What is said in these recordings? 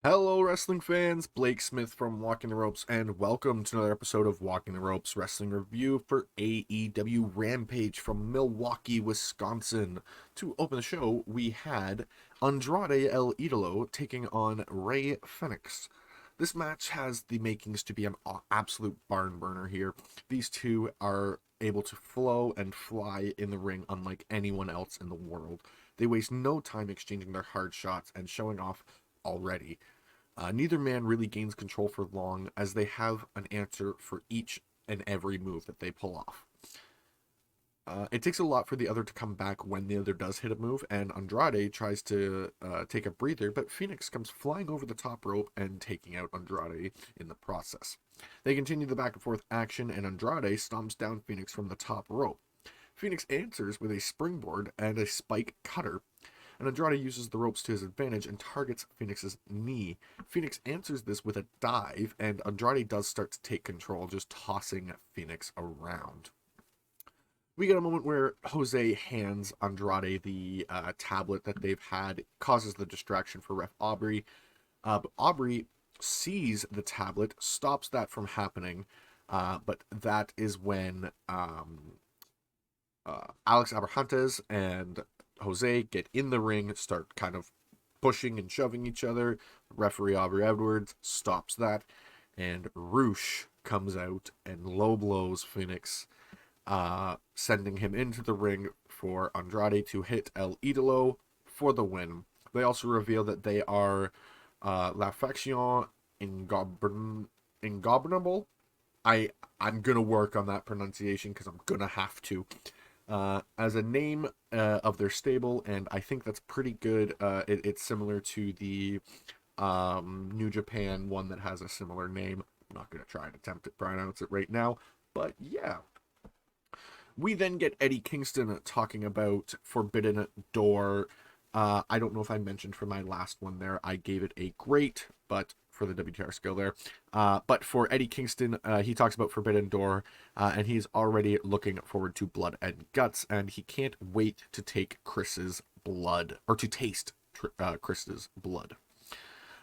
Hello, wrestling fans. Blake Smith from Walking the Ropes, and welcome to another episode of Walking the Ropes Wrestling Review for AEW Rampage from Milwaukee, Wisconsin. To open the show, we had Andrade El Idolo taking on Rey Fenix. This match has the makings to be an absolute barn burner here. These two are able to flow and fly in the ring unlike anyone else in the world. They waste no time exchanging their hard shots and showing off already. Neither man really gains control for long, as they have an answer for each and every move that they pull off. It takes a lot for the other to come back when the other does hit a move, and Andrade tries to take a breather, but Phoenix comes flying over the top rope and taking out Andrade in the process. They continue the back and forth action, and Andrade stomps down Phoenix from the top rope. Phoenix answers with a springboard and a spike cutter, and Andrade uses the ropes to his advantage and targets Phoenix's knee. Phoenix answers this with a dive, and Andrade does start to take control, just tossing Phoenix around. We get a moment where Jose hands Andrade the tablet that they've had. It causes the distraction for Ref Aubrey. But Aubrey sees the tablet, stops that from happening, but that is when Alex Abrahantes and Jose get in the ring, start kind of pushing and shoving each other. Referee Aubrey Edwards stops that, and Roosh comes out and low blows Phoenix, sending him into the ring for Andrade to hit El Idolo for the win. They also reveal that they are La Faction Ingobernable. I'm gonna work on that pronunciation because I'm gonna have to. As a name of their stable, and I think that's pretty good. It's similar to the New Japan one that has a similar name. I'm not going to try and attempt to pronounce it right now, but yeah. We then get Eddie Kingston talking about Forbidden Door. I don't know if I mentioned for my last one there, I gave it a great, but for the WTR scale there. But for Eddie Kingston, he talks about Forbidden Door, and he's already looking forward to Blood and Guts, and he can't wait to take Chris's blood, or to taste Chris's blood.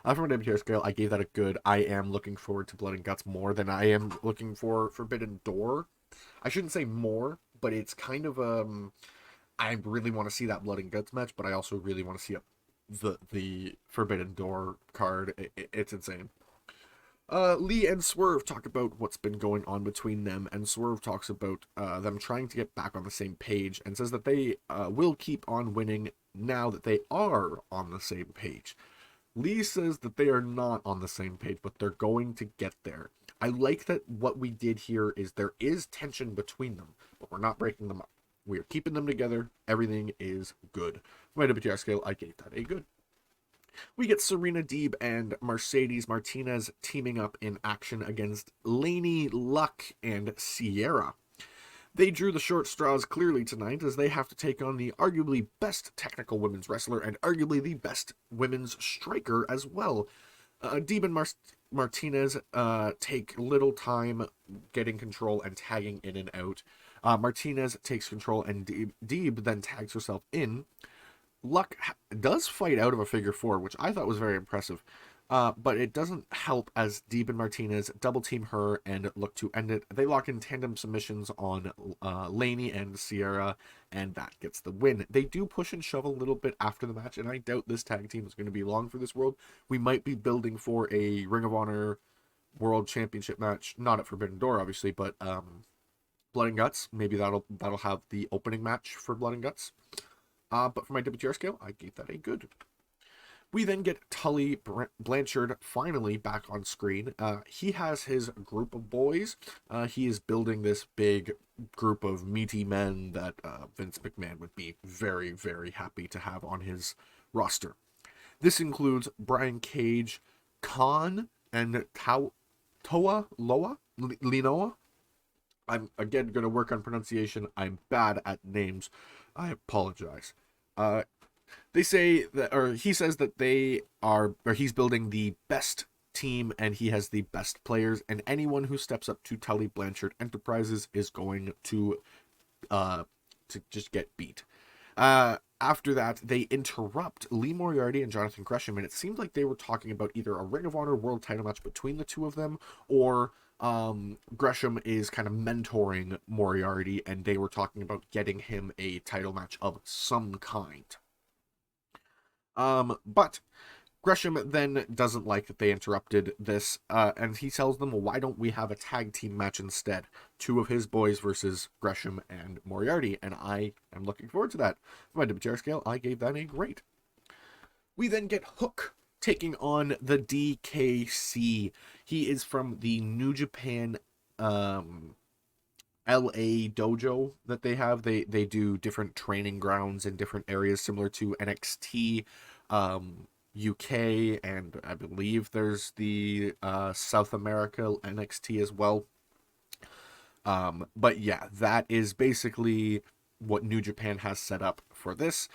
From a WTR scale, I gave that a good. I am looking forward to Blood and Guts more than I am looking for Forbidden Door. I shouldn't say more, but it's kind of I really want to see that Blood and Guts match, but I also really want to see the Forbidden Door card. It's insane. Lee and Swerve talk about what's been going on between them, and Swerve talks about them trying to get back on the same page, and says that they will keep on winning now that they are on the same page. Lee says that they are not on the same page, but they're going to get there. I like that what we did here is there is tension between them, but we're not breaking them up. We are keeping them together. Everything is good. My WTR scale, I gave that a good. We get Serena Deeb and Mercedes Martinez teaming up in action against Laney, Luck, and Sierra. They drew the short straws clearly tonight, as they have to take on the arguably best technical women's wrestler and arguably the best women's striker as well. Deeb and Martinez take little time getting control and tagging in and out. Martinez takes control, and Deeb then tags herself in. Luck does fight out of a figure four, which I thought was very impressive. But it doesn't help, as Deeb and Martinez double team her and look to end it. They lock in tandem submissions on Laney and Sierra, and that gets the win. They do push and shove a little bit after the match, and I doubt this tag team is going to be long for this world. We might be building for a Ring of Honor World Championship match, not at Forbidden Door, obviously, but Blood and Guts. Maybe that'll have the opening match for Blood and Guts. But for my WTR scale, I gave that a good. We then get Tully Blanchard finally back on screen. He has his group of boys. He is building this big group of meaty men that Vince McMahon would be very, very happy to have on his roster. This includes Brian Cage, Khan, and Toa Loa Linoa. I'm again going to work on pronunciation. I'm bad at names. I apologize. They say that, or he says that he's building the best team and he has the best players, and anyone who steps up to Tully Blanchard Enterprises is going to just get beat. After that, they interrupt Lee Moriarty and Jonathan Gresham, and it seemed like they were talking about either a Ring of Honor world title match between the two of them, or Gresham is kind of mentoring Moriarty, and they were talking about getting him a title match of some kind. But Gresham then doesn't like that they interrupted this, and he tells them, well, why don't we have a tag team match instead? Two of his boys versus Gresham and Moriarty, and I am looking forward to that. For my WTR scale, I gave that a great. We then get Hook taking on the DKC. He is from the New Japan LA dojo that they have. They do different training grounds in different areas similar to NXT UK, and I believe there's the South America NXT as well. But yeah, that is basically what New Japan has set up for this.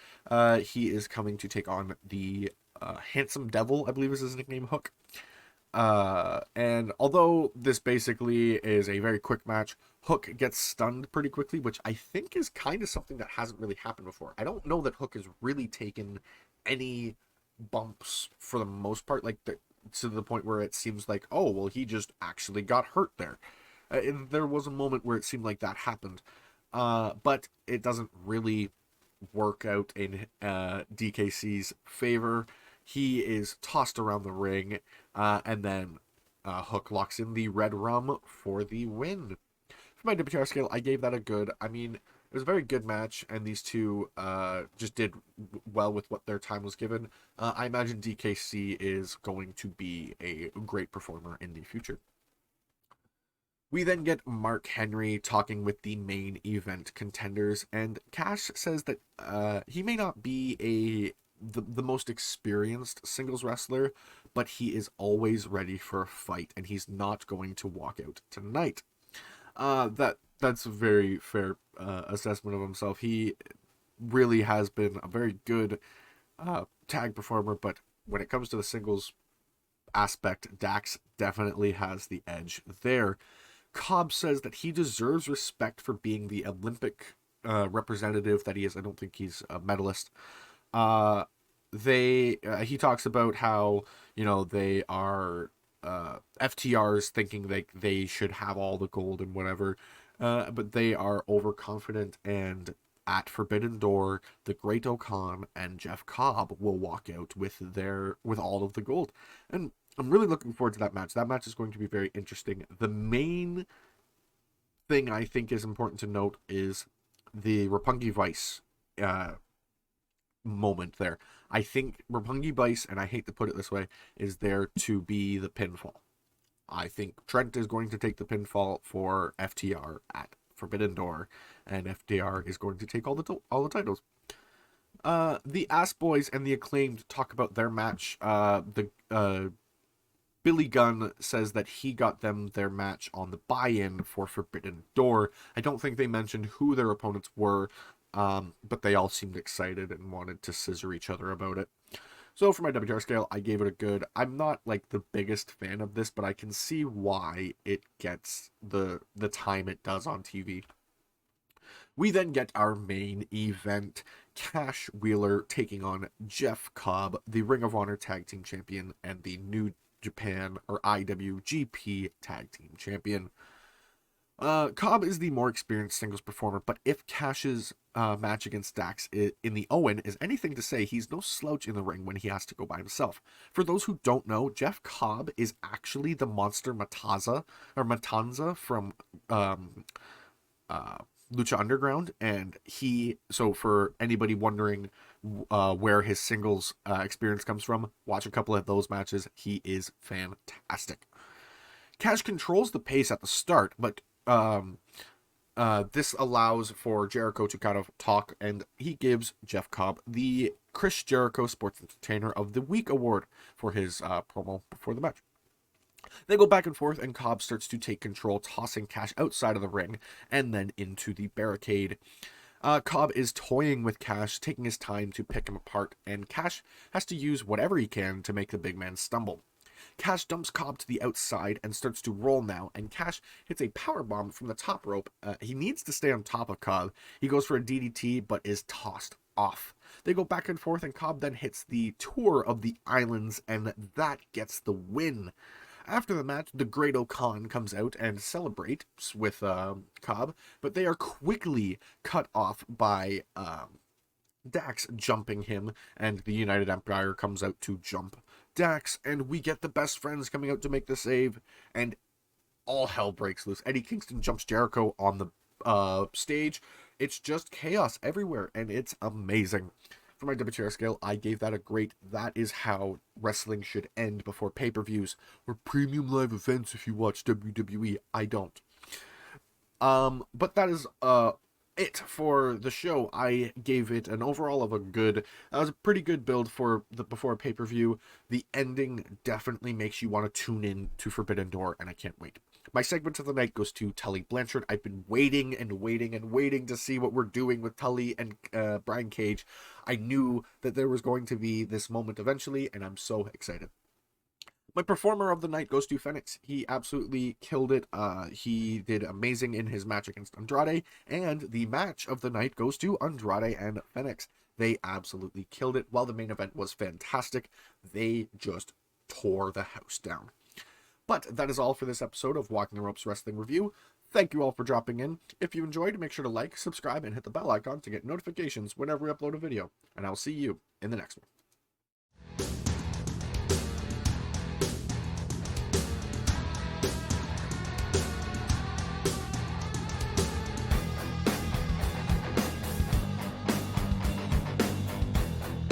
He is coming to take on the Handsome Devil, I believe is his nickname, Hook. And although this basically is a very quick match, Hook gets stunned pretty quickly, which I think is kind of something that hasn't really happened before. I don't know that Hook has really taken any bumps for the most part, like to the point where it seems like, oh, well, he just actually got hurt there. There was a moment where it seemed like that happened, but it doesn't really work out in DKC's favor. He is tossed around the ring, and then Hook locks in the red rum for the win. For my WTR scale, I gave that a good. I mean, it was a very good match, and these two just did well with what their time was given. I imagine DKC is going to be a great performer in the future. We then get Mark Henry talking with the main event contenders, and Cash says that he may not be the most experienced singles wrestler, but he is always ready for a fight, and he's not going to walk out tonight. That's a very fair assessment of himself. He really has been a very good tag performer, but when it comes to the singles aspect, Dax definitely has the edge there. Cobb says that he deserves respect for being the Olympic representative that he is. I don't think he's a medalist. He talks about how, they are FTRs thinking they should have all the gold and whatever, but they are overconfident, and at Forbidden Door, the Great Okan and Jeff Cobb will walk out with all of the gold. And I'm really looking forward to that match. That match is going to be very interesting. The main thing I think is important to note is the Roppongi Vice moment there. I think Roppongi Vice, and I hate to put it this way, is there to be the pinfall. I think Trent is going to take the pinfall for FTR at Forbidden Door, and FTR is going to take all the titles. The Ass Boys and the Acclaimed talk about their match. Billy Gunn says that he got them their match on the buy-in for Forbidden Door. I don't think they mentioned who their opponents were, but they all seemed excited and wanted to scissor each other about it. So for my WTR scale, I gave it a good. I'm not like the biggest fan of this, but I can see why it gets the time it does on TV. We then get our main event, Cash Wheeler taking on Jeff Cobb, the Ring of Honor Tag Team Champion and the New Japan or IWGP Tag Team Champion. Cobb is the more experienced singles performer, but if Cash's match against Dax in the Owen is anything to say, he's no slouch in the ring when he has to go by himself. For those who don't know, Jeff Cobb is actually the monster Matanza from Lucha Underground, and so for anybody wondering where his singles experience comes from, watch a couple of those matches. He is fantastic. Cash controls the pace at the start, but this allows for Jericho to kind of talk, and he gives Jeff Cobb the Chris Jericho Sports Entertainer of the Week award for his promo before the match. They go back and forth, and Cobb starts to take control, tossing Cash outside of the ring and then into the barricade. Cobb is toying with Cash, taking his time to pick him apart, and Cash has to use whatever he can to make the big man stumble. Cash dumps Cobb to the outside and starts to roll now, and Cash hits a powerbomb from the top rope. He needs to stay on top of Cobb. He goes for a DDT, but is tossed. off. They go back and forth, and Cobb then hits the Tour of the Islands, and that gets the win. After the match, the Great O'Khan comes out and celebrates with Cobb, but they are quickly cut off by Dax jumping him, and the United Empire comes out to jump Dax, and we get the Best Friends coming out to make the save, and all hell breaks loose. Eddie Kingston jumps Jericho on the stage. It's just chaos everywhere, and it's amazing. For my WTR scale, I gave that a great. That is how wrestling should end before pay-per-views or premium live events if you watch WWE. I don't. But that is it for the show. I gave it an overall of a good. That was a pretty good build for the before pay-per-view. The ending definitely makes you want to tune in to Forbidden Door, and I can't wait. My segment of the night goes to Tully Blanchard. I've been waiting and waiting and waiting to see what we're doing with Tully and Brian Cage. I knew that there was going to be this moment eventually, and I'm so excited. My performer of the night goes to Fenix. He absolutely killed it. He did amazing in his match against Andrade, and the match of the night goes to Andrade and Fenix. They absolutely killed it. While the main event was fantastic, they just tore the house down. But that is all for this episode of Walking the Ropes Wrestling Review. Thank you all for dropping in. If you enjoyed, make sure to like, subscribe, and hit the bell icon to get notifications whenever we upload a video. And I'll see you in the next one.